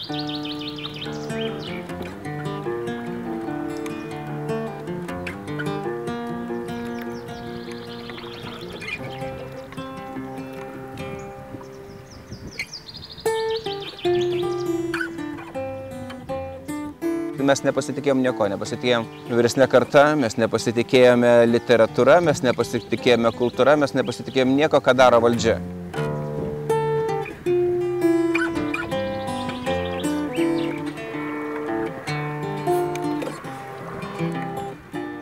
Mes nepasitikėjom nieko, nepasitikėjom vyresnė karta, mes nepasitikėjome literatūra, mes nepasitikėjome kultūra, mes nepasitikėjom nieko, ką daro valdžia.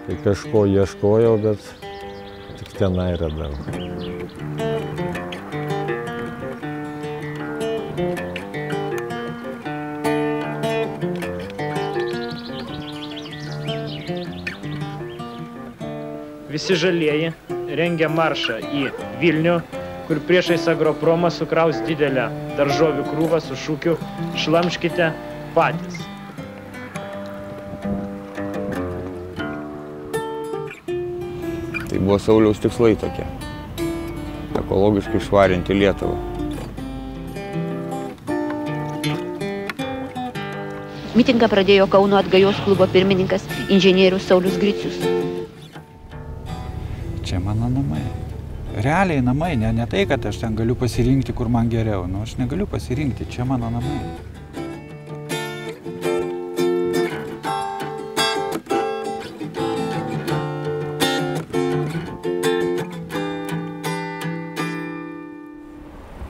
Tai kažko ieškojau, bet tik tenai radau. Visi žalieji rengia maršą į Vilnių, kur priešais Agropromą sukraus didelę daržovių krūvą su šūkiu "Šlamškite patys". Tai buvo Sauliaus tikslai tokie – ekologiškai švarinti Lietuvą. Mitingą pradėjo Kauno atgajos klubo pirmininkas inžinierius Saulius Gricius. Čia mano namai. Realiai namai, ne tai, kad aš ten galiu pasirinkti, kur man geriau. Nu, aš negaliu pasirinkti, čia mano namai.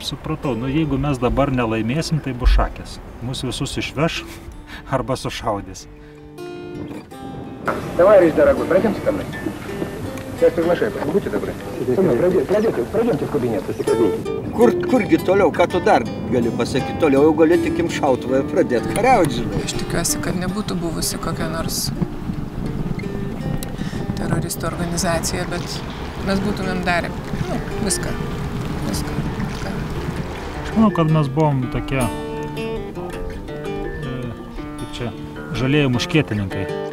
Supratau, nu jeigu mes dabar nelaimėsim, tai bus šakės. Mūsų visus išveš arba sušaudys. Товарищ дорогой, пройдемте ко мной. Я приглашаю, будьте добры. Пройдемте в кабинет, pasikalbėkime. Kurgi toliau, ką tu dar gali pasakyti? Toliau jau gali tik šautuvą pradėti kariauti, žinai. Aš tikiuosi, kad nebūtų buvusi kokia nors teroristų organizacija, bet mes būtumėm darę viską. Aš manau, kad mes buvom tokie, kaip čia, žalieji muškietininkai.